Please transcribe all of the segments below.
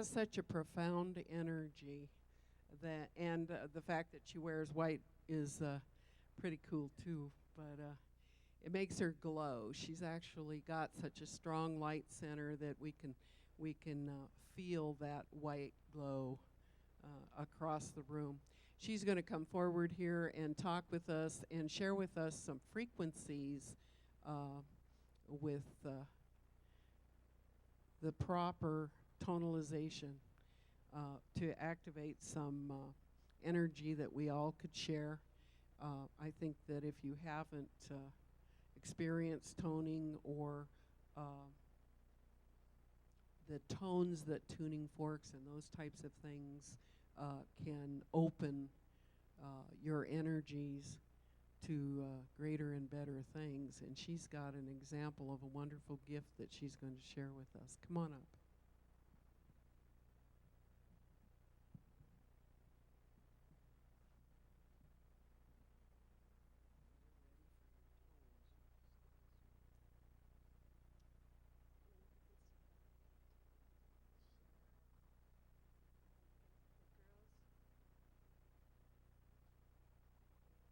has such a profound energy that, and the fact that she wears white is pretty cool too. But it makes her glow. She's actually got such a strong light center that we can feel that white glow across the room. She's going to come forward here and talk with us and share with us some frequencies with the proper tonalization to activate some energy that we all could share. I think that if you haven't experienced toning or the tones that tuning forks and those types of things can open your energies to greater and better things. And she's got an example of a wonderful gift that she's going to share with us. Come on up.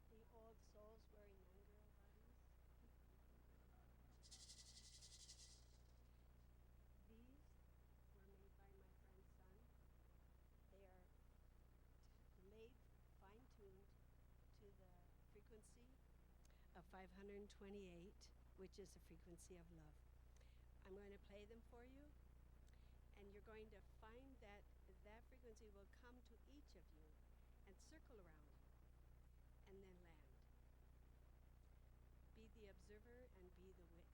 The old souls wearing young girl bodies. These were made by my friend's son. They are laid, fine-tuned to the frequency of 528, which is the frequency of love. I'm going to play them for you, and you're going to find that that frequency will come to each of you and circle around and then land. Be the observer and be the witness.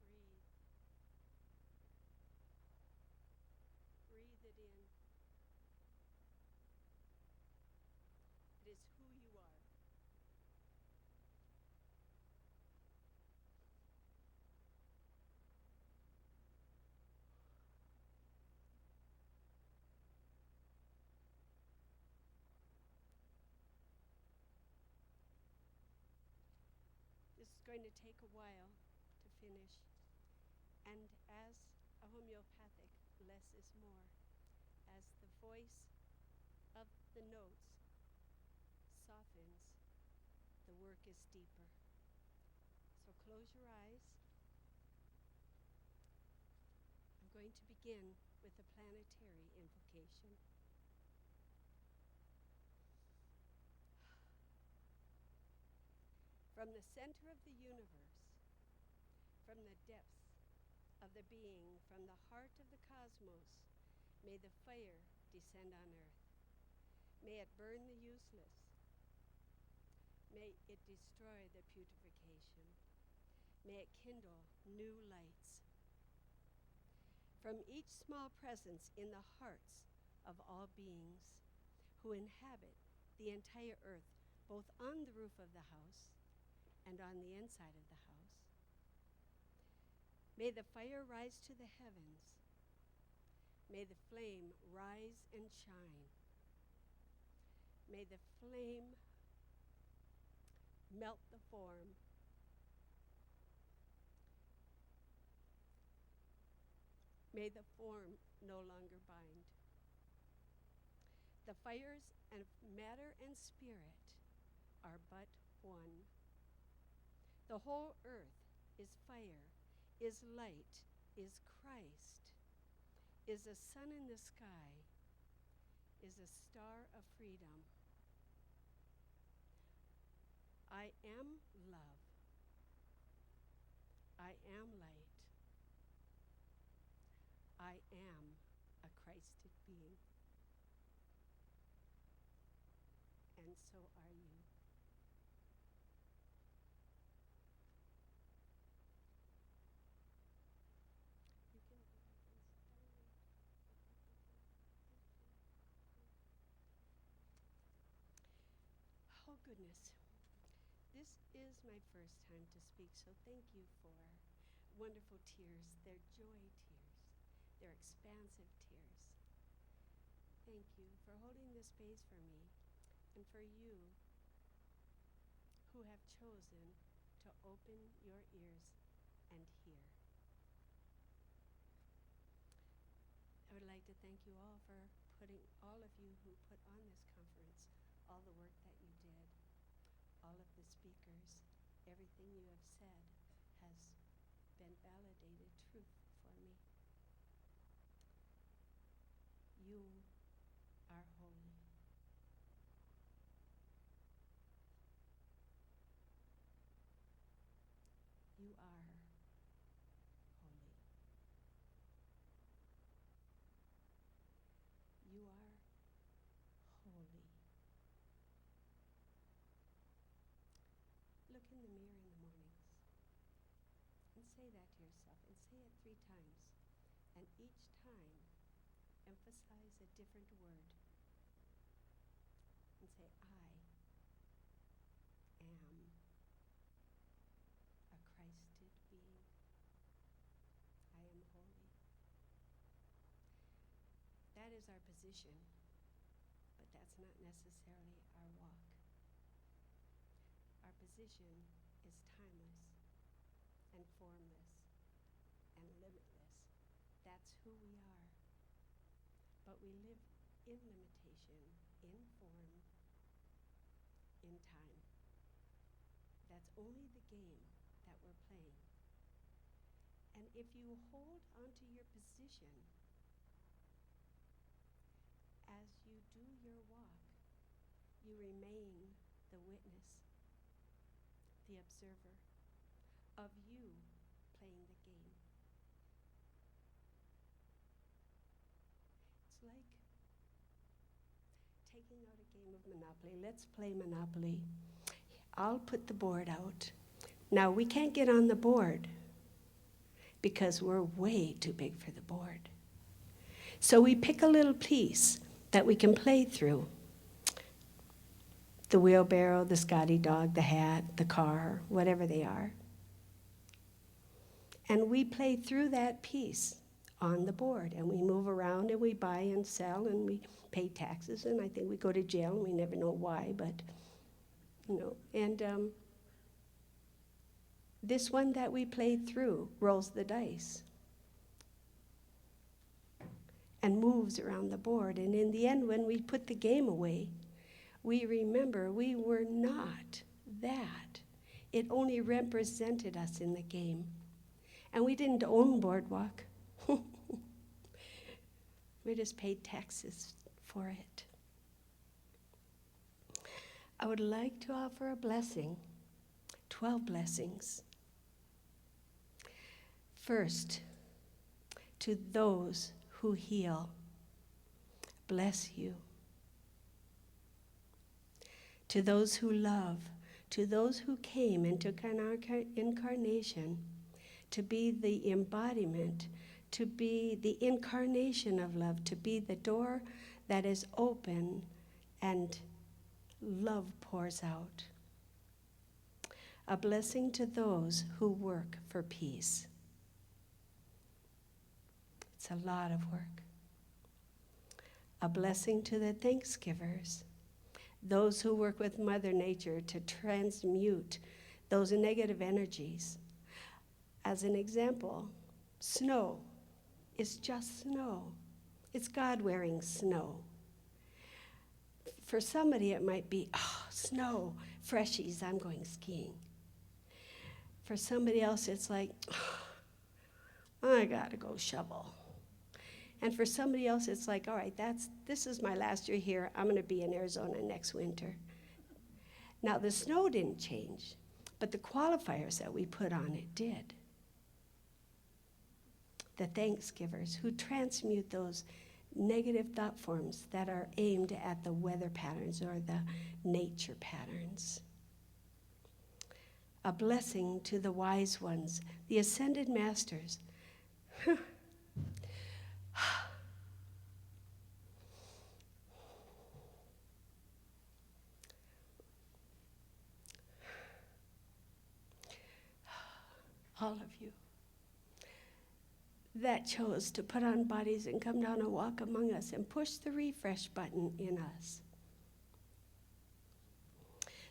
Breathe. Breathe it in. It is who you are. This is going to take a while to finish. And as a homeopathic, less is more. As the voice of the notes softens, the work is deeper. So close your eyes. I'm going to begin with a planetary invocation. From the center of the universe, from the depths of the being, from the heart of the cosmos, may the fire descend on earth. May it burn the useless. May it destroy the putrefaction. May it kindle new lights. From each small presence in the hearts of all beings who inhabit the entire earth, both on the roof of the house and on the inside of the house. May the fire rise to the heavens. May the flame rise and shine. May the flame melt the form. May the form no longer bind. The fires of matter and spirit are but one. The whole earth is fire, is light, is Christ, is a sun in the sky, is a star of freedom. I am love. am light. I am a Christed being. And so are you. You can go ahead and sit down. Oh, goodness. This is my first time to speak, so thank you for wonderful tears. They're joy tears. They're expansive tears. Thank you for holding this space for me and for you who have chosen to open your ears and hear. I would like to thank you all for all of you who put on this conference, all the work that you did, all of the speakers, everything you have said has been validated truth for me. You are holy. You are holy. You are holy. Look in the mirror in the mornings and say that to yourself, and say it 3 times. And each time, emphasize a different word. And say, I am a Christed being. I am holy. That is our position, but that's not necessarily our walk. Our position is timeless and formless and limitless. That's who we are. But we live in limitation, in form, in time. That's only the game that we're playing. And if you hold onto your position as you do your walk, you remain the witness, the observer of you playing the game. It's like taking out a game of Monopoly. Let's play Monopoly. I'll put the board out. Now, we can't get on the board because we're way too big for the board. So we pick a little piece that we can play through. The wheelbarrow, the Scotty dog, the hat, the car, whatever they are. And we play through that piece on the board, and we move around and we buy and sell and we pay taxes, and I think we go to jail and we never know why, but and this one that we played through rolls the dice and moves around the board, and in the end, when we put the game away, we remember we were not that. It only represented us in the game. And we didn't own Boardwalk. We just paid taxes for it. I would like to offer a blessing, 12 blessings. First, to those who heal, bless you. To those who love, to those who came and took an incarnation, to be the embodiment, to be the incarnation of love, to be the door that is open and love pours out. A blessing to those who work for peace. It's a lot of work. A blessing to the Thanksgivers, those who work with Mother Nature to transmute those negative energies. As an example, snow is just snow. It's God wearing snow. For somebody it might be, snow, freshies, I'm going skiing. For somebody else it's like, I gotta go shovel. And for somebody else it's like, all right, this is my last year here, I'm gonna be in Arizona next winter. Now the snow didn't change, but the qualifiers that we put on it did. the thanksgivers, who transmute those negative thought forms that are aimed at the weather patterns or the nature patterns. A blessing to the wise ones, the ascended masters. All of you that chose to put on bodies and come down and walk among us and push the refresh button in us.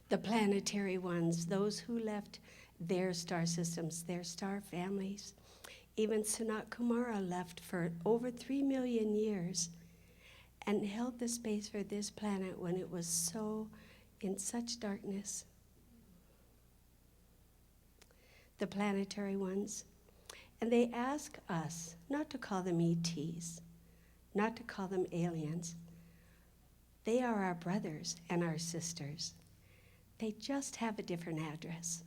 The planetary ones, those who left their star systems, their star families. Even Sanat Kumara left for over 3 million years and held the space for this planet when it was so in such darkness. The planetary ones. And they ask us not to call them ETs, not to call them aliens. They are our brothers and our sisters. They just have a different address.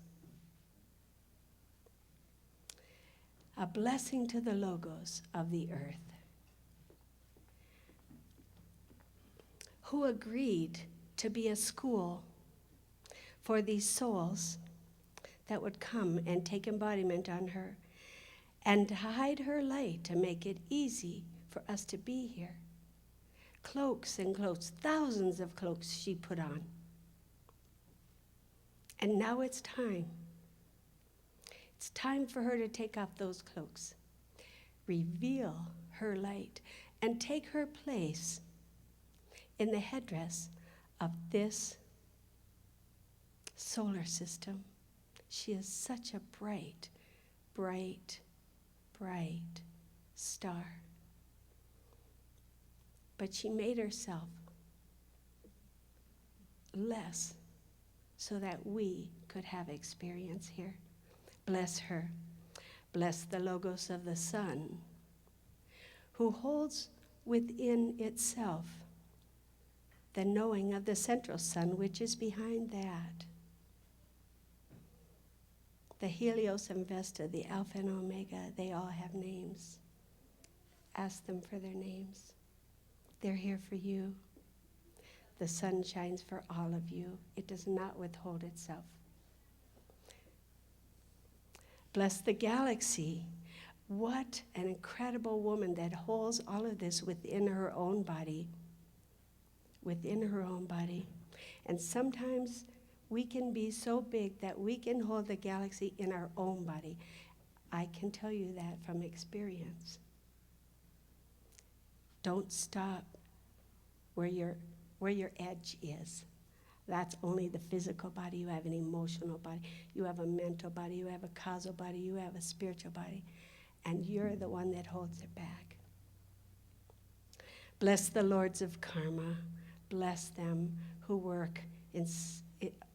A blessing to the logos of the earth, who agreed to be a school for these souls that would come and take embodiment on her and hide her light to make it easy for us to be here. Cloaks and cloaks, thousands of cloaks she put on. And now it's time. It's time for her to take off those cloaks, reveal her light, and take her place in the headdress of this solar system. She is such a bright, bright, bright star. But she made herself less so that we could have experience here. Bless her. Bless the logos of the sun, who holds within itself the knowing of the central sun, which is behind that. The Helios and Vesta, the Alpha and Omega, they all have names. Ask them for their names. They're here for you. The sun shines for all of you. It does not withhold itself. Bless the galaxy. What an incredible woman that holds all of this within her own body. Within her own body. And sometimes we can be so big that we can hold the galaxy in our own body. I can tell you that from experience. Don't stop where your edge is. That's only the physical body. You have an emotional body. You have a mental body. You have a causal body. You have a spiritual body. And you're the one that holds it back. Bless the lords of karma. Bless them who work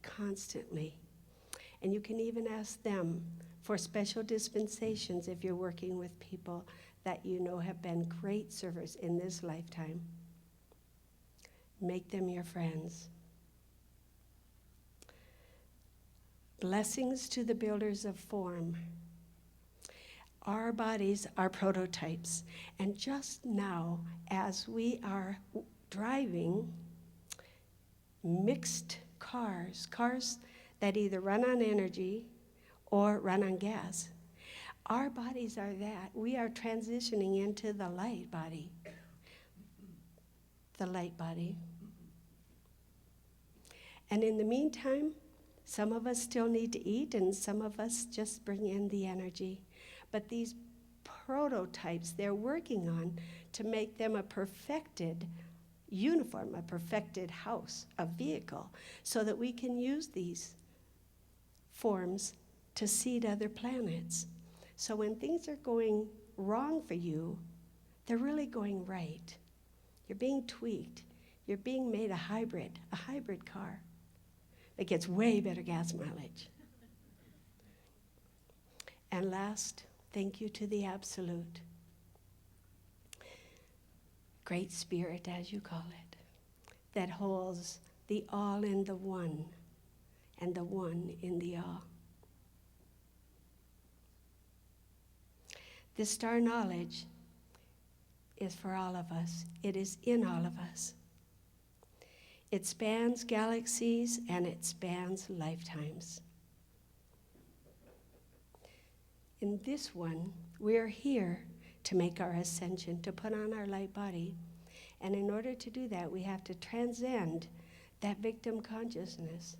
constantly. And you can even ask them for special dispensations if you're working with people that you know have been great servers in this lifetime. Make them your friends. Blessings to the builders of form. Our bodies are prototypes. And just now, as we are driving mixed cars that either run on energy or run on gas, our bodies are that. We are transitioning into the light body. The light body. And in the meantime, some of us still need to eat, and some of us just bring in the energy. But these prototypes they're working on to make them a perfected uniform, a perfected house, a vehicle, so that we can use these forms to seed other planets. So when things are going wrong for you, they're really going right. You're being tweaked. You're being made a hybrid car that gets way better gas mileage. And last, thank you to the Absolute. Great Spirit, as you call it, that holds the all in the one and the one in the all. This star knowledge is for all of us. It is in all of us. It spans galaxies and it spans lifetimes. In this one, we are here to make our ascension, to put on our light body. And in order to do that, we have to transcend that victim consciousness.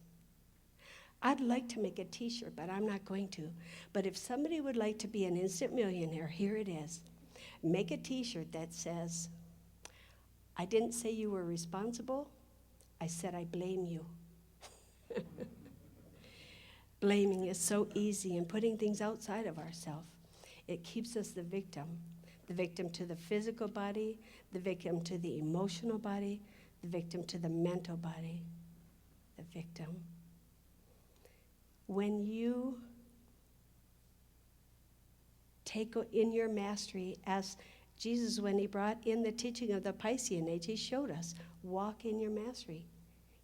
I'd like to make a t-shirt, but I'm not going to. But if somebody would like to be an instant millionaire, here it is. Make a t-shirt that says, I didn't say you were responsible. I said I blame you. Blaming is so easy, and putting things outside of ourselves. It keeps us the victim to the physical body, the victim to the emotional body, the victim to the mental body, the victim. When you take in your mastery, as Jesus, when he brought in the teaching of the Piscean age, he showed us, walk in your mastery.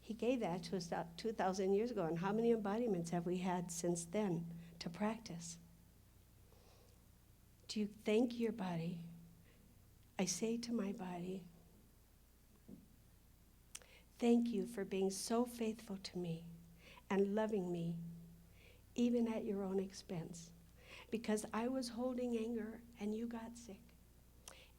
He gave that to us 2,000 years ago, and how many embodiments have we had since then to practice? Do you thank your body? I say to my body, thank you for being so faithful to me and loving me, even at your own expense. Because I was holding anger and you got sick.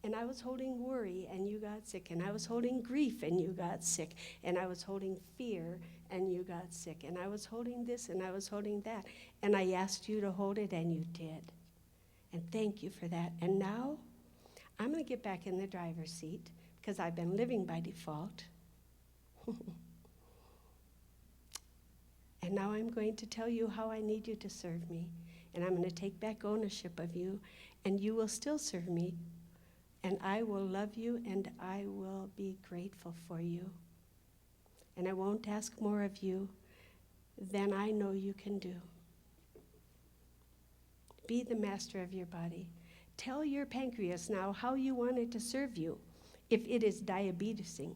And I was holding worry and you got sick. And I was holding grief and you got sick. And I was holding fear and you got sick. And I was holding this and I was holding that. And I asked you to hold it and you did. And thank you for that. And now I'm going to get back in the driver's seat because I've been living by default. And now I'm going to tell you how I need you to serve me. And I'm going to take back ownership of you. And you will still serve me. And I will love you and I will be grateful for you. And I won't ask more of you than I know you can do. Be the master of your body. Tell your pancreas now how you want it to serve you if it is diabetesing.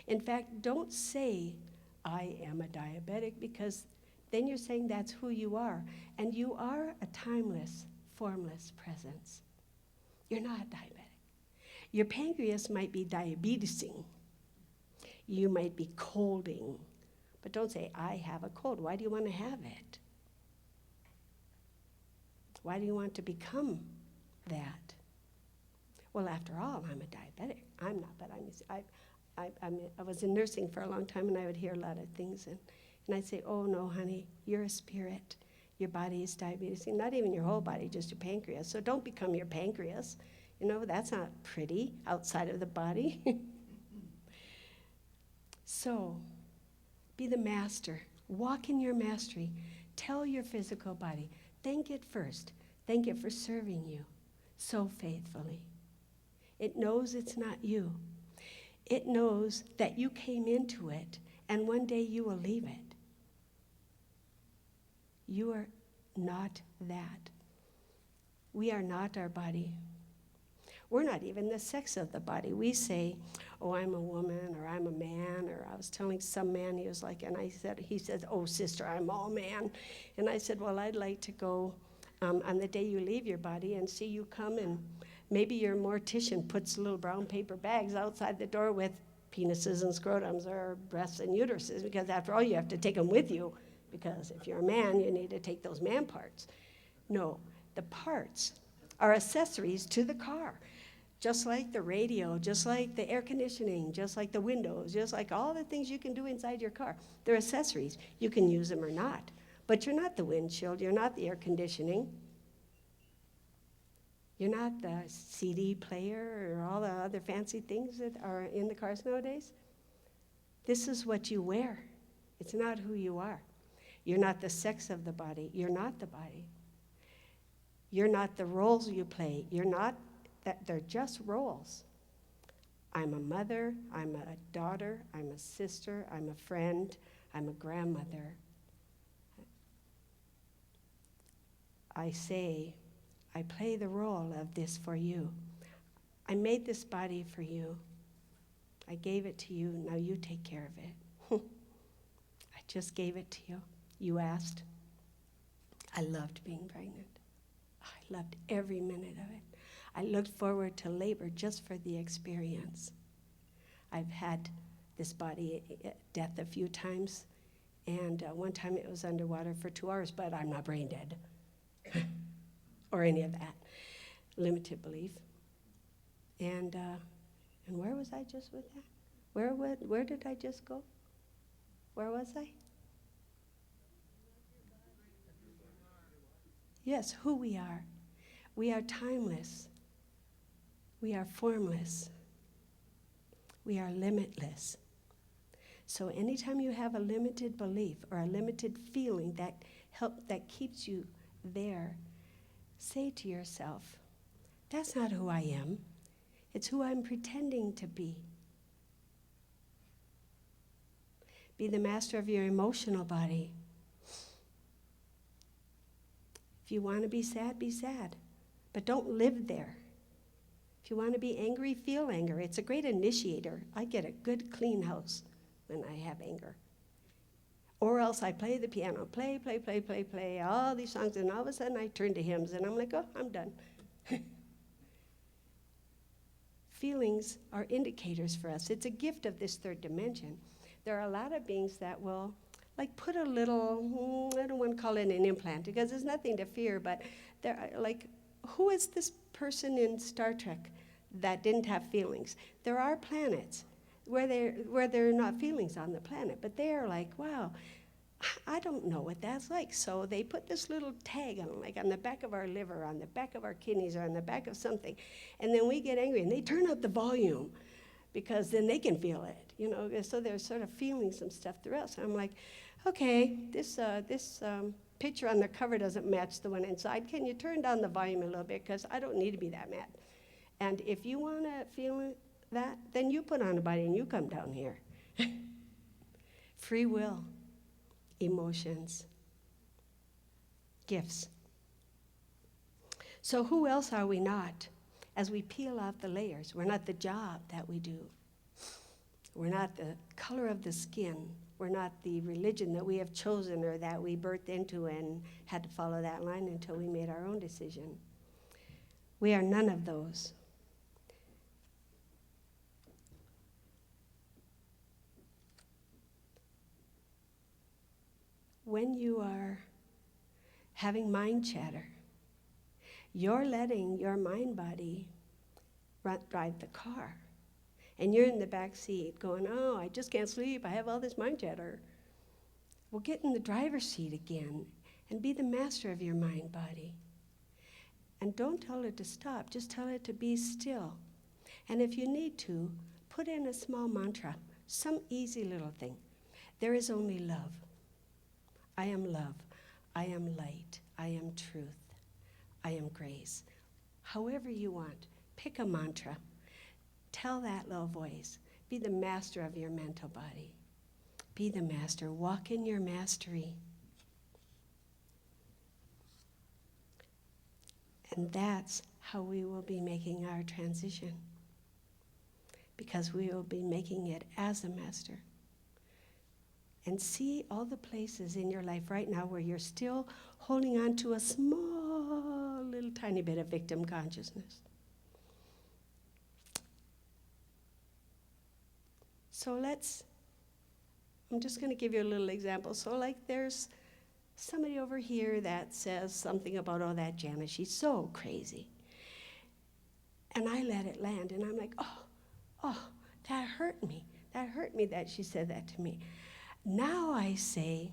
In fact, don't say, I am a diabetic, because then you're saying that's who you are. And you are a timeless, formless presence. You're not diabetic. Your pancreas might be diabetesing. You might be colding. But don't say, I have a cold. Why do you want to have it? Why do you want to become that? Well, after all, I'm a diabetic. I'm not, but I was in nursing for a long time, and I would hear a lot of things. And I'd say, oh, no, honey, you're a spirit. Your body is diabetes. Not even your whole body, just your pancreas. So don't become your pancreas. You know, that's not pretty outside of the body. So, be the master. Walk in your mastery. Tell your physical body. Thank it first. Thank it for serving you so faithfully. It knows it's not you. It knows that you came into it, and one day you will leave it. You are not that. We are not our body. We're not even the sex of the body. We say, oh, I'm a woman, or I'm a man, or I was telling some man, he was like, and he said, oh, sister, I'm all man. And I said, well, I'd like to go on the day you leave your body and see you come, and maybe your mortician puts little brown paper bags outside the door with penises and scrotums or breasts and uteruses, because after all, you have to take them with you, because if you're a man, you need to take those man parts. No, the parts are accessories to the car. Just like the radio, just like the air conditioning, just like the windows, just like all the things you can do inside your car. They're accessories. You can use them or not. But you're not the windshield. You're not the air conditioning. You're not the CD player or all the other fancy things that are in the cars nowadays. This is what you wear. It's not who you are. You're not the sex of the body. You're not the body. You're not the roles you play. You're not that. They're just roles. I'm a mother, I'm a daughter, I'm a sister, I'm a friend, I'm a grandmother. I say, I play the role of this for you. I made this body for you. I gave it to you, now you take care of it. I just gave it to you. You asked. I loved being pregnant. I loved every minute of it. I looked forward to labor just for the experience. I've had this body death a few times, and one time it was underwater for 2 hours, but I'm not brain dead or any of that. Limited belief. And where was I just with that? Where did I just go? Where was I? Yes, who we are. We are timeless. We are formless. We are limitless. So anytime you have a limited belief or a limited feeling that keeps you there, say to yourself, that's not who I am. It's who I'm pretending to be. Be the master of your emotional body. If you want to be sad, but don't live there. If you want to be angry, feel anger. It's a great initiator. I get a good, clean house when I have anger. Or else I play the piano, play, all these songs, and all of a sudden I turn to hymns, and I'm like, oh, I'm done. Feelings are indicators for us. It's a gift of this third dimension. There are a lot of beings that will like put a little, I don't want to call it an implant because there's nothing to fear, but they're like, who is this person in Star Trek that didn't have feelings? There are planets where there are not feelings on the planet, but they're like, wow, I don't know what that's like. So they put this little tag on, like on the back of our liver, on the back of our kidneys, or on the back of something, and then we get angry, and they turn up the volume because then they can feel it, you know. So they're sort of feeling some stuff through us. I'm like, okay, this picture on the cover doesn't match the one inside. Can you turn down the volume a little bit, because I don't need to be that mad. And if you want to feel that, then you put on a body and you come down here. Free will, emotions, gifts. So who else are we not? As we peel off the layers, we're not the job that we do. We're not the color of the skin. We're not the religion that we have chosen or that we birthed into and had to follow that line until we made our own decision. We are none of those. When you are having mind chatter, you're letting your mind body drive the car. And you're in the back seat going, oh, I just can't sleep. I have all this mind chatter. Well, get in the driver's seat again and be the master of your mind body. And don't tell it to stop. Just tell it to be still. And if you need to, put in a small mantra, some easy little thing. There is only love. I am love. I am light. I am truth. I am grace. However you want, pick a mantra. Tell that little voice. Be the master of your mental body. Be the master. Walk in your mastery. And that's how we will be making our transition. Because we will be making it as a master. And see all the places in your life right now where you're still holding on to a small, little tiny bit of victim consciousness. So I'm just going to give you a little example. So like there's somebody over here that says something about, oh, that Janice, she's so crazy. And I let it land, and I'm like, oh, that hurt me. That hurt me that she said that to me. Now I say,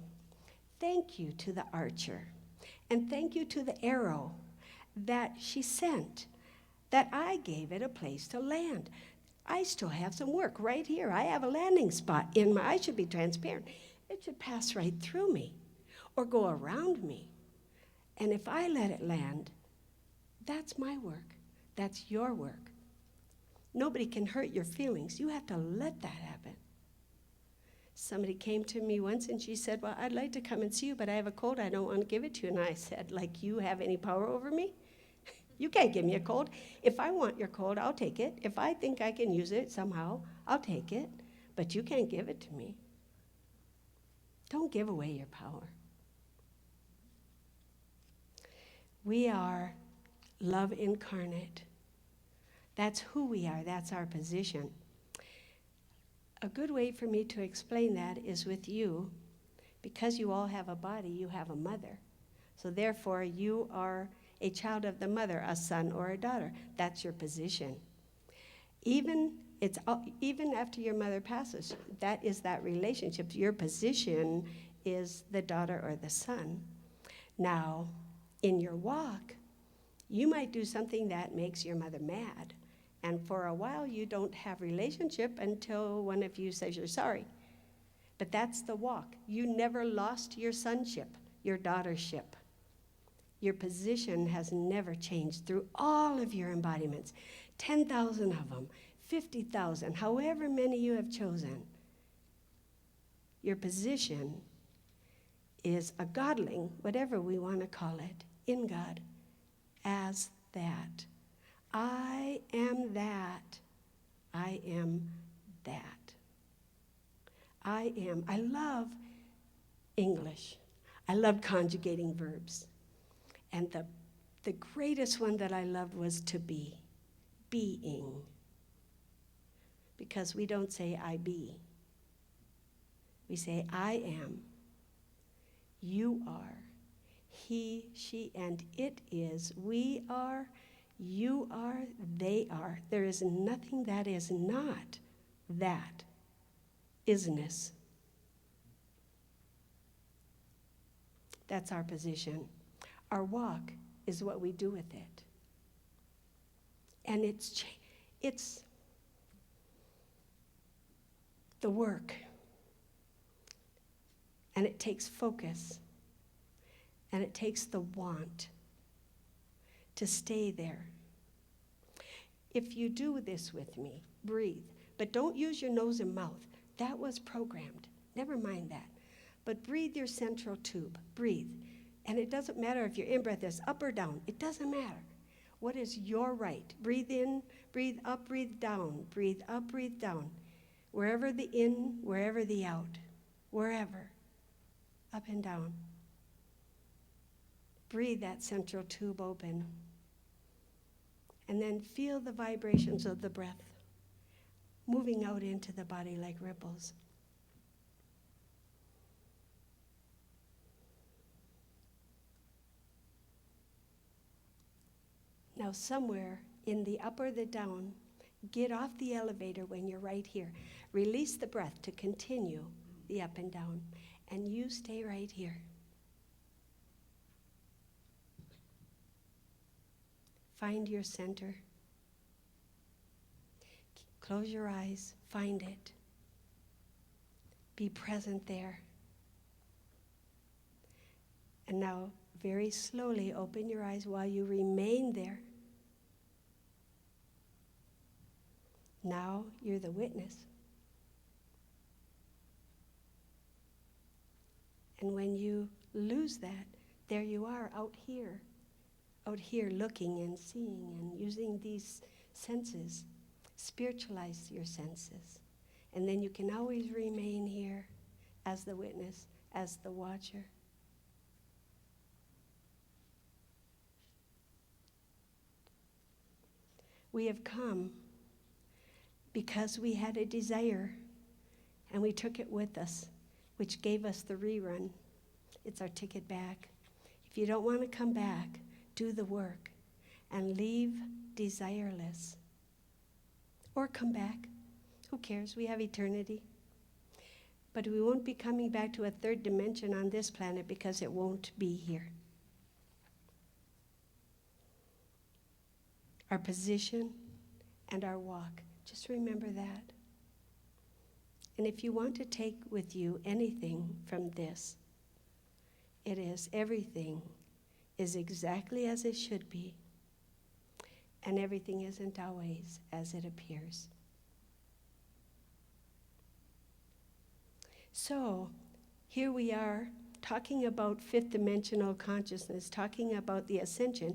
thank you to the archer, and thank you to the arrow that she sent, that I gave it a place to land. I still have some work right here. I have a landing spot I should be transparent. It should pass right through me or go around me. And if I let it land, that's my work. That's your work. Nobody can hurt your feelings. You have to let that happen. Somebody came to me once and she said, well, I'd like to come and see you, but I have a cold. I don't want to give it to you. And I said, like, you have any power over me? You can't give me a cold. If I want your cold, I'll take it. If I think I can use it somehow, I'll take it. But you can't give it to me. Don't give away your power. We are love incarnate. That's who we are. That's our position. A good way for me to explain that is with you. Because you all have a body, you have a mother. So therefore, you are a child of the mother, a son or a daughter. That's your position. Even after your mother passes, that is that relationship. Your position is the daughter or the son. Now, in your walk, you might do something that makes your mother mad. And for a while, you don't have relationship until one of you says you're sorry. But that's the walk. You never lost your sonship, your daughtership. Your position has never changed through all of your embodiments. 10,000 of them, 50,000, however many you have chosen. Your position is a godling, whatever we want to call it, in God, as that. I am that. I am that. I am. I love English. I love conjugating verbs. And the greatest one that I loved was to be, being. Because we don't say I be. We say I am. You are. He, she, and it is. We are. You are. They are. There is nothing that is not that isness. That's our position. Our walk is what we do with it. And it's the work. And it takes focus. And it takes the want to stay there. If you do this with me, breathe. But don't use your nose and mouth. That was programmed. Never mind that. But breathe your central tube. Breathe. And it doesn't matter if your in-breath is up or down. It doesn't matter. What is your right? Breathe in, breathe up, breathe down. Breathe up, breathe down. Wherever the in, wherever the out. Wherever. Up and down. Breathe that central tube open. And then feel the vibrations of the breath moving out into the body like ripples. Now somewhere in the up or the down, get off the elevator when you're right here. Release the breath to continue the up and down. And you stay right here. Find your center. Close your eyes. Find it. Be present there. And now, very slowly, open your eyes while you remain there. Now, you're the witness. And when you lose that, there you are out here looking and seeing and using these senses. Spiritualize your senses. And then you can always remain here as the witness, as the watcher. We have come because we had a desire and we took it with us, which gave us the rerun. It's our ticket back. If you don't want to come back, do the work and leave desireless. Or come back. Who cares? We have eternity. But we won't be coming back to a third dimension on this planet because it won't be here. Our position and our walk. Just remember that. And if you want to take with you anything from this, it is everything is exactly as it should be, and everything isn't always as it appears. So, here we are talking about fifth dimensional consciousness, talking about the ascension,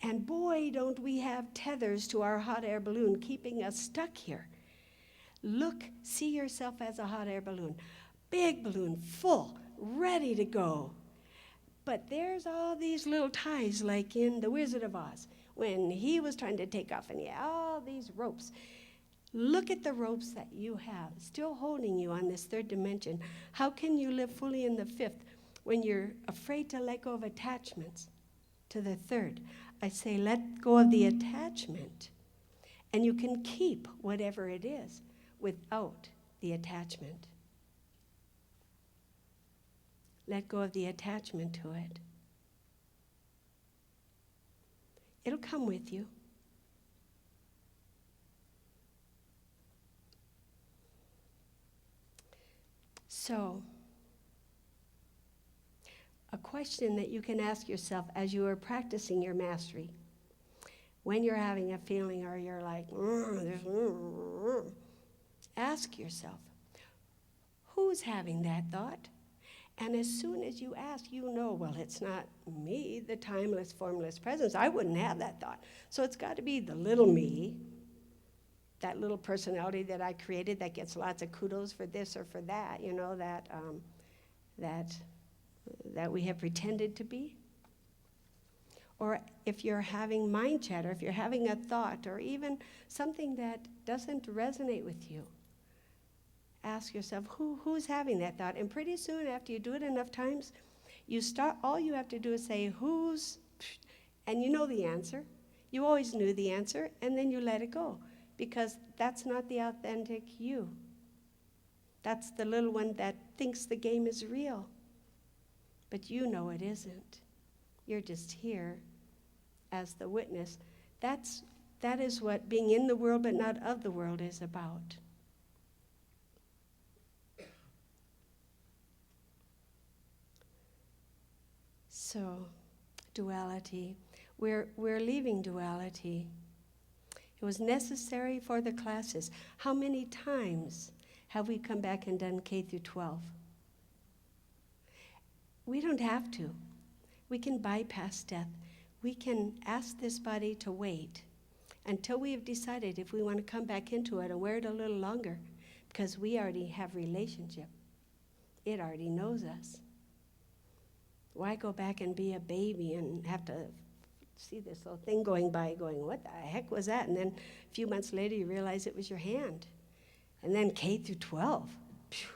and boy, don't we have tethers to our hot air balloon keeping us stuck here. Look, see yourself as a hot air balloon. Big balloon, full, ready to go. But there's all these little ties, like in The Wizard of Oz, when he was trying to take off, and he had all these ropes. Look at the ropes that you have, still holding you on this third dimension. How can you live fully in the fifth when you're afraid to let go of attachments to the third? I say, let go of the attachment, and you can keep whatever it is without the attachment. Let go of the attachment to it. It'll come with you. So, a question that you can ask yourself as you are practicing your mastery, when you're having a feeling or you're like, ask yourself, who's having that thought? And as soon as you ask, you know, well, it's not me, the timeless, formless presence. I wouldn't have that thought. So it's got to be the little me, that little personality that I created that gets lots of kudos for this or for that, you know, that we have pretended to be. Or if you're having mind chatter, if you're having a thought, or even something that doesn't resonate with you, ask yourself, who's having that thought? And pretty soon, after you do it enough times, all you have to do is say, who's, and you know the answer. You always knew the answer, and then you let it go, because that's not the authentic you. That's the little one that thinks the game is real. But you know it isn't. You're just here as the witness. That is what being in the world but not of the world is about. So, duality. We're leaving duality. It was necessary for the classes. How many times have we come back and done K through 12? We don't have to. We can bypass death. We can ask this body to wait until we have decided if we want to come back into it and wear it a little longer, because we already have relationship. It already knows us. Why go back and be a baby and have to see this little thing going by going, what the heck was that? And then a few months later you realize it was your hand. And then K through 12. Phew.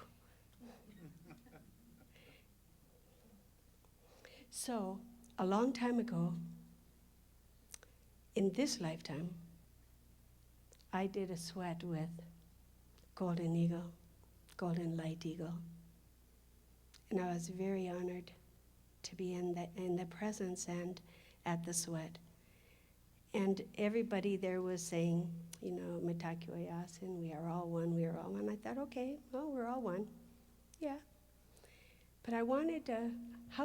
So, a long time ago, in this lifetime, I did a sweat with Golden Eagle, Golden Light Eagle. And I was very honored to be in the presence and at the sweat. And everybody there was saying, you know, Mitakyo Yasin, we are all one, we are all one. I thought, okay, well, we're all one. Yeah. But I wanted to, I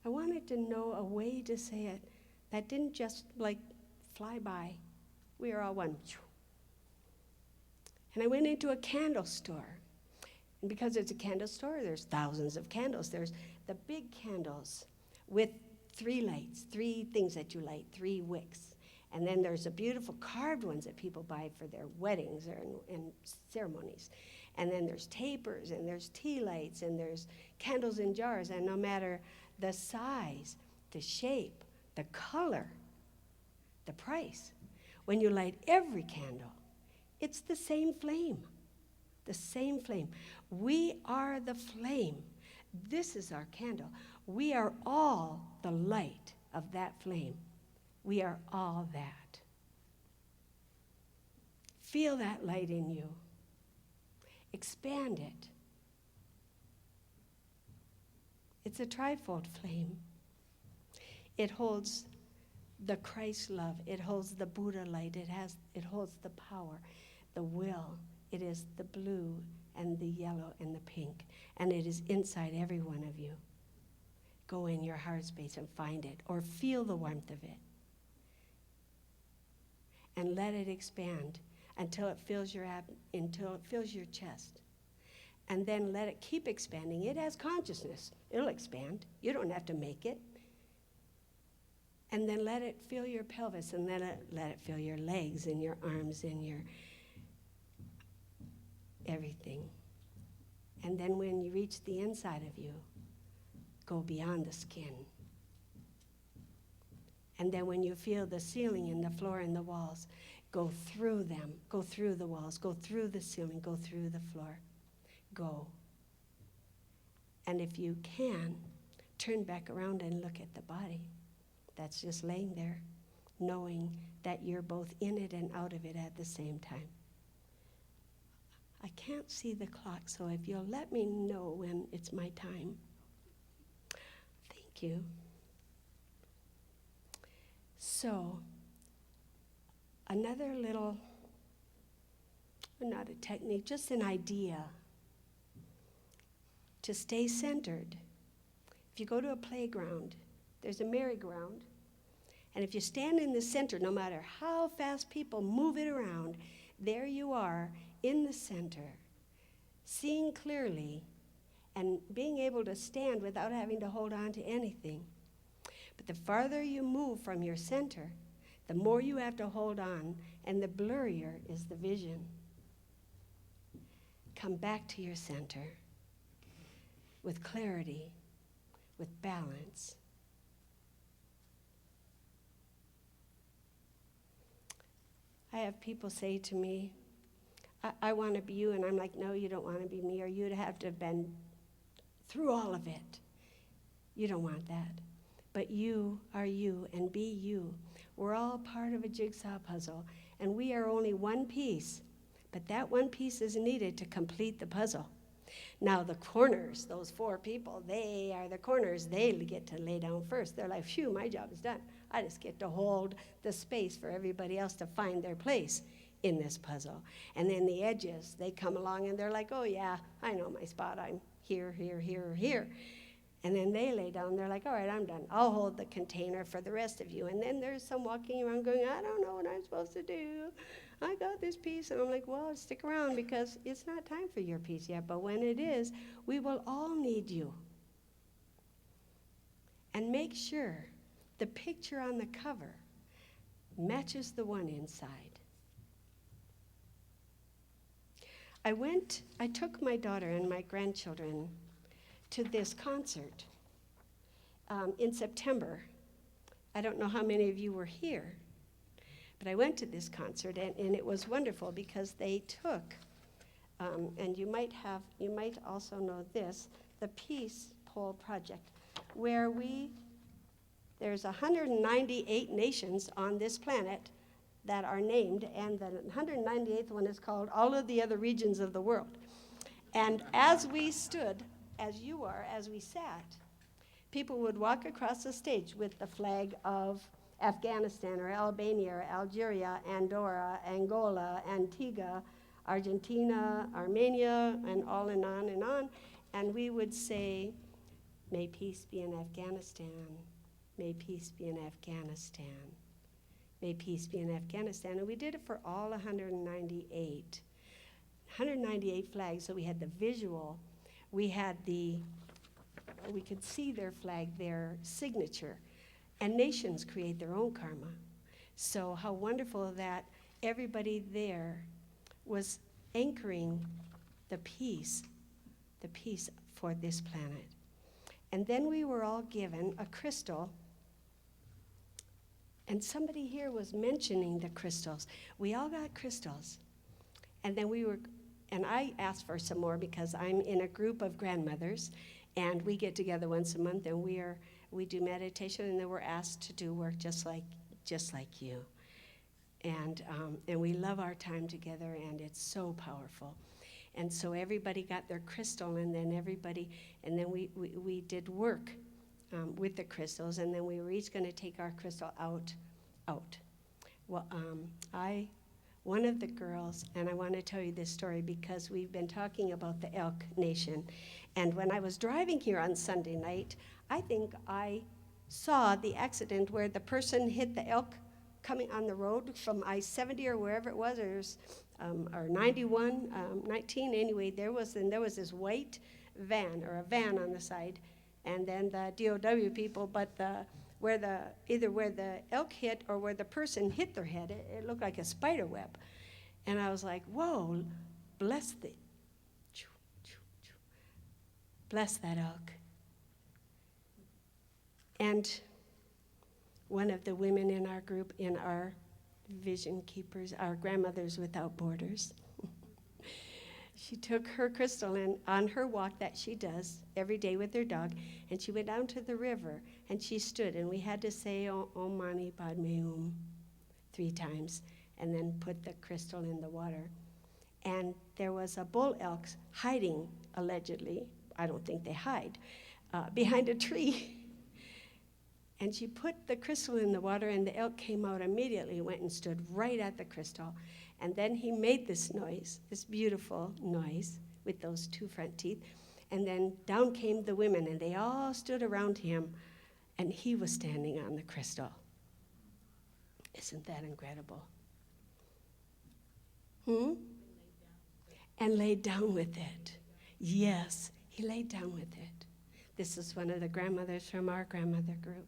wanted to know a way to say it that didn't just like fly by. We are all one. And I went into a candle store. And because it's a candle store, there's thousands of candles. There's the big candles with 3 lights, 3 things that you light, 3 wicks. And then there's the beautiful carved ones that people buy for their weddings and ceremonies. And then there's tapers, and there's tea lights, and there's candles in jars. And no matter the size, the shape, the color, the price, when you light every candle, it's the same flame. The same flame. We are the flame. This is our candle. We are all the light of that flame. We are all that. Feel that light in you. Expand it. It's a trifold flame. It holds the Christ love. It holds the Buddha light. It holds the power, the will. It is the blue and the yellow and the pink. And it is inside every one of you. Go in your heart space and find it, or feel the warmth of it. And let it expand until it fills your chest. And then let it keep expanding. It has consciousness. It'll expand. You don't have to make it. And then let it fill your pelvis, and let it fill your legs and your arms and your everything. And then when you reach the inside of you, go beyond the skin. And then when you feel the ceiling and the floor and the walls, go through them, go through the walls, go through the ceiling, go through the floor. Go. And if you can, turn back around and look at the body that's just laying there, knowing that you're both in it and out of it at the same time. I can't see the clock, so if you'll let me know when it's my time. Thank you. So, another little, not a technique, just an idea to stay centered. If you go to a playground, there's a merry-go-round, and if you stand in the center, no matter how fast people move it around, there you are in the center, seeing clearly and being able to stand without having to hold on to anything. But the farther you move from your center, the more you have to hold on, and the blurrier is the vision. Come back to your center with clarity, with balance. I have people say to me, I want to be you, and I'm like, no, you don't want to be me, or you'd have to have been through all of it. You don't want that. But you are you, and be you. We're all part of a jigsaw puzzle, and we are only one piece, but that one piece is needed to complete the puzzle. Now the corners, those 4 people, they are the corners. They get to lay down first. They're like, phew, my job is done. I just get to hold the space for everybody else to find their place in this puzzle. And then the edges, they come along and they're like, oh yeah, I know my spot. I'm here, here, here, here. And then they lay down, they're like, all right, I'm done. I'll hold the container for the rest of you. And then there's some walking around going, I don't know what I'm supposed to do. I got this piece. And I'm like, well, stick around because it's not time for your piece yet. But when it is, we will all need you. And make sure the picture on the cover matches the one inside. I took my daughter and my grandchildren to this concert in September. I don't know how many of you were here, but I went to this concert, and it was wonderful because they took, and you might also know this, the Peace Pole Project, where there's 198 nations on this planet that are named, and the 198th one is called All of the Other Regions of the World. And as we stood, as you are, as we sat, people would walk across the stage with the flag of Afghanistan or Albania or Algeria, Andorra, Angola, Antigua, Argentina, Armenia, and on and on and on. And we would say, may peace be in Afghanistan. May peace be in Afghanistan. May peace be in Afghanistan. And we did it for all 198. 198 flags, so we had the visual. We could see their flag, their signature. And nations create their own karma. So how wonderful that everybody there was anchoring the peace for this planet. And then we were all given a crystal. And somebody here was mentioning the crystals. We all got crystals. And then and I asked for some more because I'm in a group of grandmothers, and we get together once a month, and we do meditation, and then we're asked to do work just like you. And we love our time together, and it's so powerful. And so everybody got their crystal, and then we did work with the crystals, and then we were each going to take our crystal out. Well, one of the girls, and I want to tell you this story because we've been talking about the Elk Nation, and when I was driving here on Sunday night, I think I saw the accident where the person hit the elk coming on the road from I-70 or wherever it was, or 91, 19, anyway, there was this white van, or a van on the side, and then the DOW people, but either where the elk hit or where the person hit their head, it looked like a spider web. And I was like, whoa, bless that elk. And one of the women in our group, in our Vision Keepers, our Grandmothers Without Borders, she took her crystal and on her walk that she does every day with her dog, and she went down to the river, and she stood, and we had to say, Om Mani Padme Hum 3 times, and then put the crystal in the water. And there was a bull elk hiding, allegedly, I don't think they hide, behind a tree. And she put the crystal in the water, and the elk came out immediately, went and stood right at the crystal. And then he made this noise, this beautiful noise with those 2 front teeth. And then down came the women, and they all stood around him, and he was standing on the crystal. Isn't that incredible? And laid down with it. Yes, he laid down with it. This is one of the grandmothers from our grandmother group.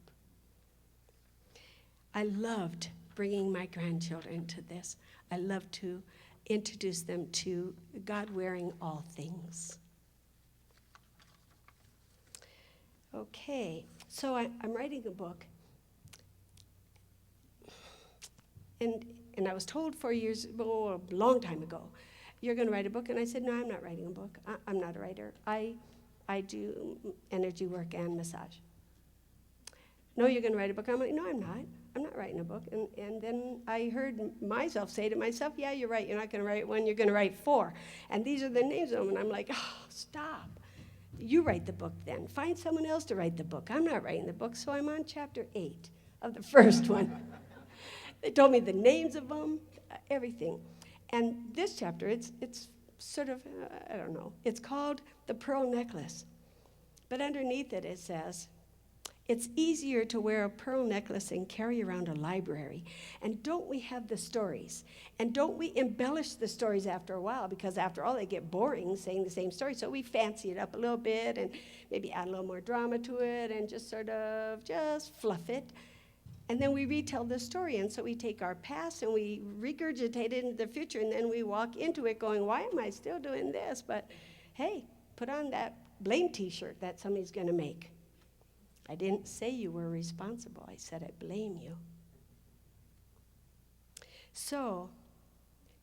I loved bringing my grandchildren to this. I love to introduce them to God wearing all things. Okay, so I'm writing a book. And I was told 4 years, a long time ago, you're going to write a book. And I said, no, I'm not writing a book. I'm not a writer. I do energy work and massage. No, you're going to write a book. I'm like, no, I'm not. I'm not writing a book. And then I heard myself say to myself, yeah, you're right. You're not going to write 1, you're going to write 4. And these are the names of them. And I'm like, oh, stop. You write the book then. Find someone else to write the book. I'm not writing the book. So I'm on chapter 8 of the first one. They told me the names of them, everything. And this chapter, it's sort of, I don't know, it's called The Pearl Necklace. But underneath it, it says, it's easier to wear a pearl necklace and carry around a library. And don't we have the stories? And don't we embellish the stories after a while? Because after all, they get boring saying the same story. So we fancy it up a little bit and maybe add a little more drama to it and just sort of just fluff it. And then we retell the story. And so we take our past and we regurgitate it into the future. And then we walk into it going, why am I still doing this? But hey, put on that blame t-shirt that somebody's going to make. I didn't say you were responsible. I said I blame you. So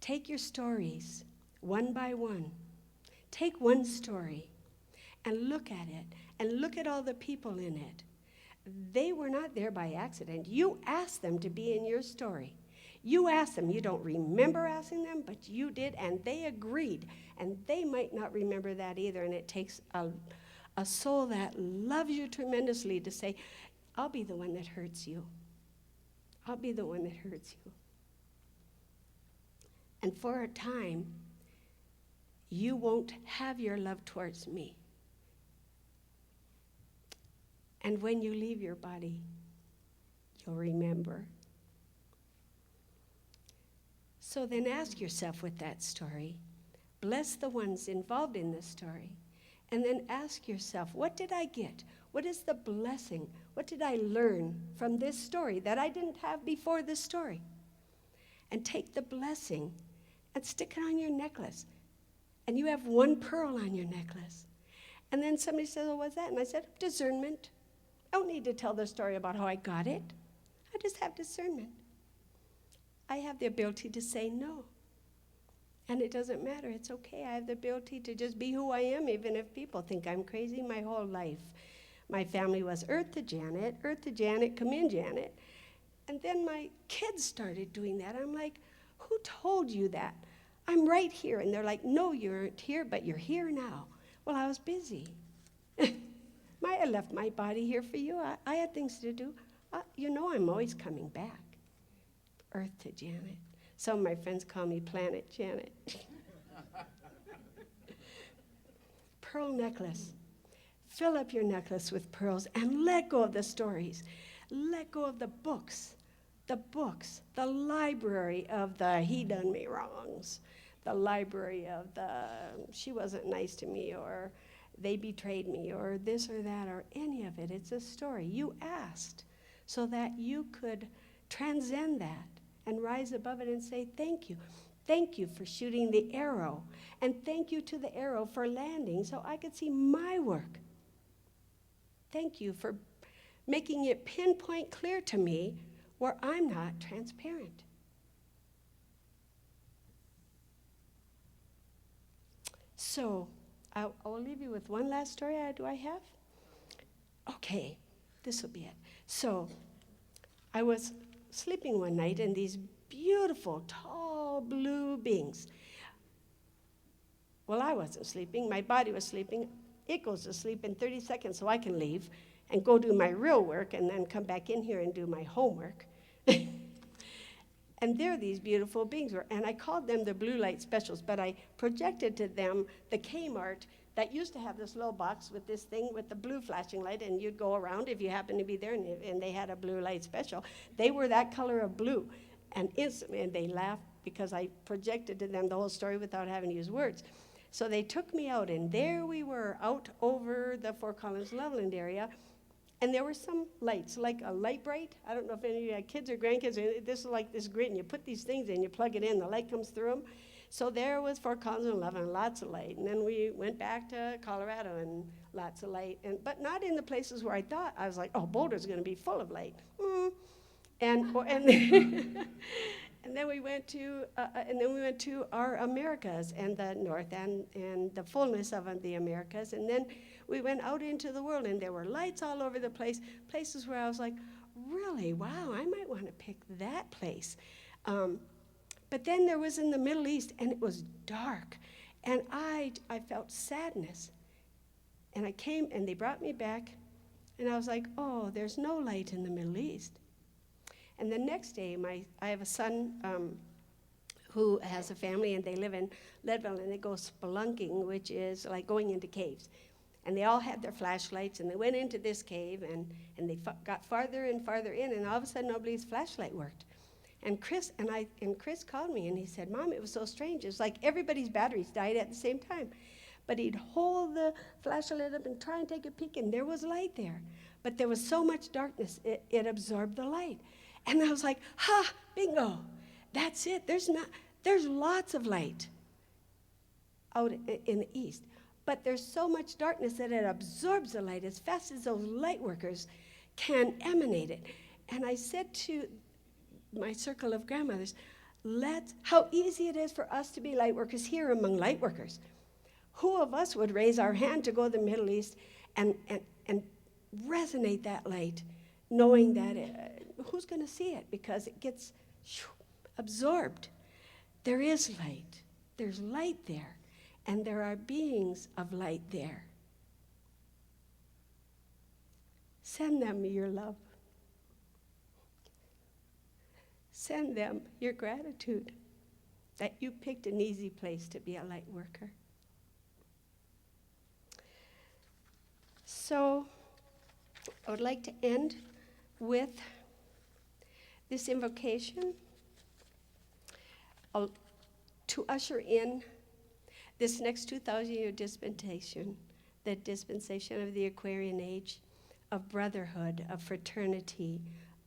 take your stories one by one. Take one story and look at it and look at all the people in it. They were not there by accident. You asked them to be in your story. You asked them. You don't remember asking them, but you did, and they agreed. And they might not remember that either, and it takes a soul that loves you tremendously to say, I'll be the one that hurts you. I'll be the one that hurts you. And for a time, you won't have your love towards me. And when you leave your body, you'll remember. So then ask yourself with that story, bless the ones involved in this story, and then ask yourself, what did I get? What is the blessing? What did I learn from this story that I didn't have before this story? And take the blessing and stick it on your necklace. And you have 1 pearl on your necklace. And then somebody says, oh, what's that? And I said, discernment. I don't need to tell the story about how I got it. I just have discernment. I have the ability to say no. And it doesn't matter. It's okay. I have the ability to just be who I am, even if people think I'm crazy. My whole life, my family was Earth to Janet, come in, Janet. And then my kids started doing that. I'm like, who told you that? I'm right here. And they're like, no, you aren't here, but you're here now. Well, I was busy. I left my body here for you. I had things to do. You know I'm always coming back. Earth to Janet. Some of my friends call me Planet Janet. Pearl necklace. Fill up your necklace with pearls and let go of the stories. Let go of the books, the library of the he done me wrongs, the library of the she wasn't nice to me, or they betrayed me, or this or that, or any of it. It's a story. You asked so that you could transcend that and rise above it and say, thank you. Thank you for shooting the arrow. And thank you to the arrow for landing so I could see my work. Thank you for making it pinpoint clear to me where I'm not transparent. So, I'll leave you with one last story. Do I have? Okay, this will be it. So, I was sleeping one night, and these beautiful, tall, blue beings. Well, I wasn't sleeping. My body was sleeping. It goes to sleep in 30 seconds, so I can leave and go do my real work and then come back in here and do my homework. And there these beautiful beings were. And I called them the blue light specials, but I projected to them the Kmart that used to have this little box with this thing with the blue flashing light, and you'd go around if you happened to be there, and they had a blue light special. They were that color of blue. And instantly, and they laughed because I projected to them the whole story without having to use words. So they took me out, and there we were out over the Fort Collins, Loveland area. And there were some lights, like a light bright. I don't know if any of you had kids or grandkids. This is like this grid, and you put these things in, you plug it in, the light comes through them. So there was Fort Collins and Loveland, lots of light. And then we went back to Colorado, and lots of light. But not in the places where I thought. I was like, oh, Boulder's going to be full of light. And and then we went to our Americas and the North and the fullness of the Americas. And then we went out into the world, and there were lights all over the place, places where I was like, really, wow, I might want to pick that place. But then there was in the Middle East, and it was dark, and I felt sadness. And I came, and they brought me back, and I was like, oh, there's no light in the Middle East. And the next day, I have a son who has a family, and they live in Loveland, and they go spelunking, which is like going into caves. And they all had their flashlights, and they went into this cave, and they got farther and farther in, and all of a sudden, nobody's flashlight worked. And Chris called me, and he said, Mom, it was so strange. It was like everybody's batteries died at the same time. But he'd hold the flashlight up and try and take a peek, and there was light there. But there was so much darkness, it absorbed the light. And I was like, bingo, that's it. There's lots of light out in the east. But there's so much darkness that it absorbs the light as fast as those light workers can emanate it. And I said to my circle of grandmothers, how easy it is for us to be light workers here among light workers. Who of us would raise our hand to go to the Middle East and resonate that light, knowing that who's going to see it? Because it gets absorbed. There is light. There's light there. And there are beings of light there. Send them your love. Send them your gratitude that you picked an easy place to be a light worker. So I would like to end with this invocation to usher in this next 2,000-year dispensation, the dispensation of the Aquarian Age, of brotherhood, of fraternity,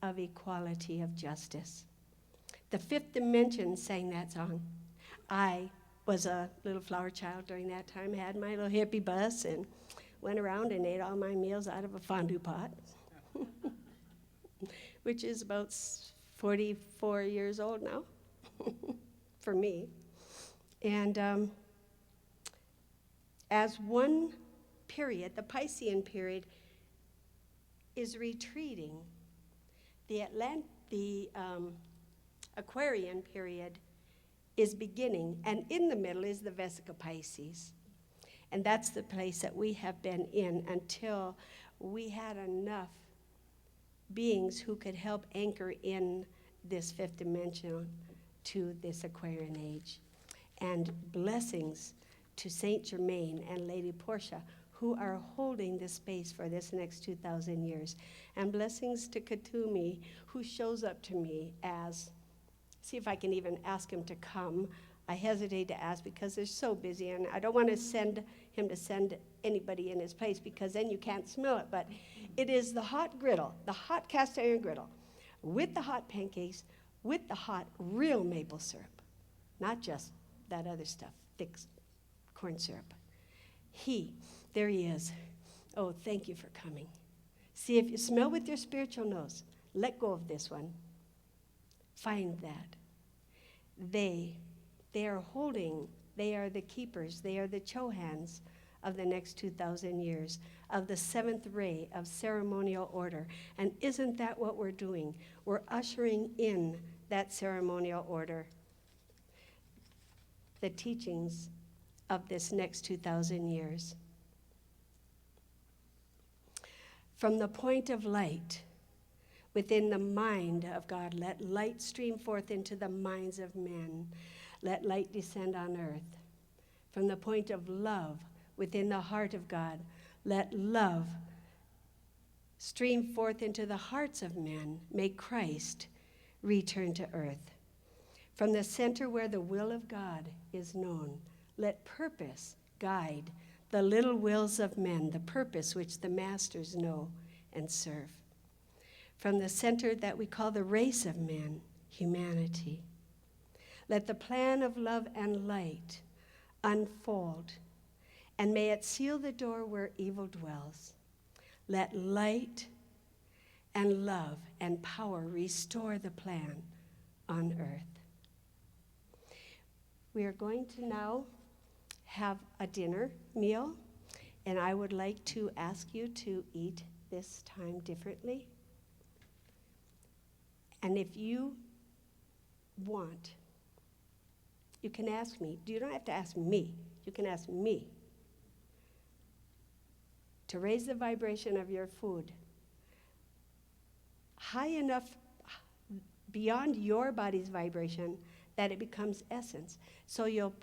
of equality, of justice. The Fifth Dimension sang that song. I was a little flower child during that time, had my little hippie bus, and went around and ate all my meals out of a fondue pot, which is about 44 years old now for me. And as one period, the Piscean period, is retreating, the Aquarian period is beginning, and in the middle is the Vesica Pisces. And that's the place that we have been in until we had enough beings who could help anchor in this fifth dimension to this Aquarian age. And blessings to Saint Germain and Lady Portia, who are holding this space for this next 2,000 years. And blessings to Katumi, who shows up to me as, see if I can even ask him to come. I hesitate to ask because they're so busy, and I don't want to send him to send anybody in his place because then you can't smell it. But it is the hot griddle, the hot cast iron griddle, with the hot pancakes, with the hot real maple syrup, not just that other stuff, thick corn syrup. There he is. Oh, thank you for coming. See, if you smell with your spiritual nose, let go of this one. Find that. They are holding, they are the keepers, they are the Chohans of the next 2,000 years, of the seventh ray of ceremonial order. And isn't that what we're doing? We're ushering in that ceremonial order, the teachings of this next 2,000 years. From the point of light within the mind of God, let light stream forth into the minds of men. Let light descend on earth. From the point of love within the heart of God, let love stream forth into the hearts of men. May Christ return to earth. From the center where the will of God is known, let purpose guide the little wills of men, the purpose which the masters know and serve. From the center that we call the race of men, humanity, let the plan of love and light unfold, and may it seal the door where evil dwells. Let light and love and power restore the plan on earth. We are going to now have a dinner meal, and I would like to ask you to eat this time differently. And if you want, you can ask me. You don't have to ask me. You can ask me to raise the vibration of your food high enough beyond your body's vibration that it becomes essence. So you'll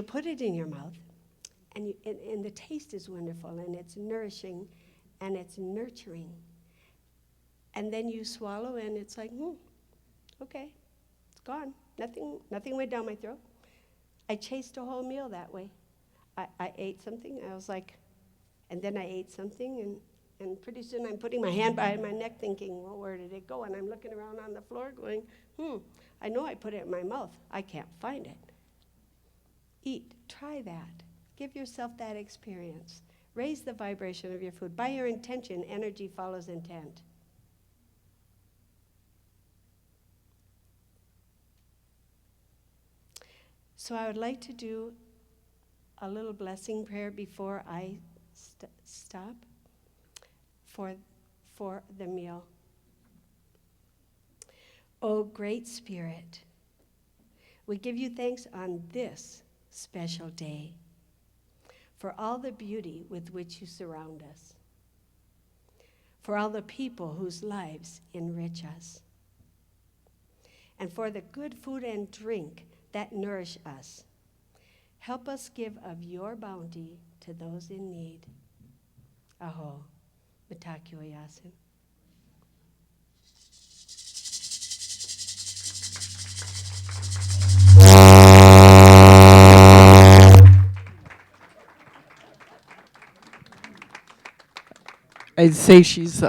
put it in your mouth, and the taste is wonderful, and it's nourishing, and it's nurturing. And then you swallow, and it's like, okay, it's gone. Nothing went down my throat. I chased a whole meal that way. I ate something, I was like, and then I ate something, and pretty soon I'm putting my hand behind my neck thinking, well, where did it go? And I'm looking around on the floor going, I know I put it in my mouth. I can't find it. Eat. Try that. Give yourself that experience. Raise the vibration of your food. By your intention, energy follows intent. So I would like to do a little blessing prayer before I stop for the meal. O great Spirit, we give you thanks on this special day for all the beauty with which you surround us, for all the people whose lives enrich us, and for the good food and drink that nourish us. Help us give of your bounty to those in need. Aho, Matakyo Yasu. I'd say she's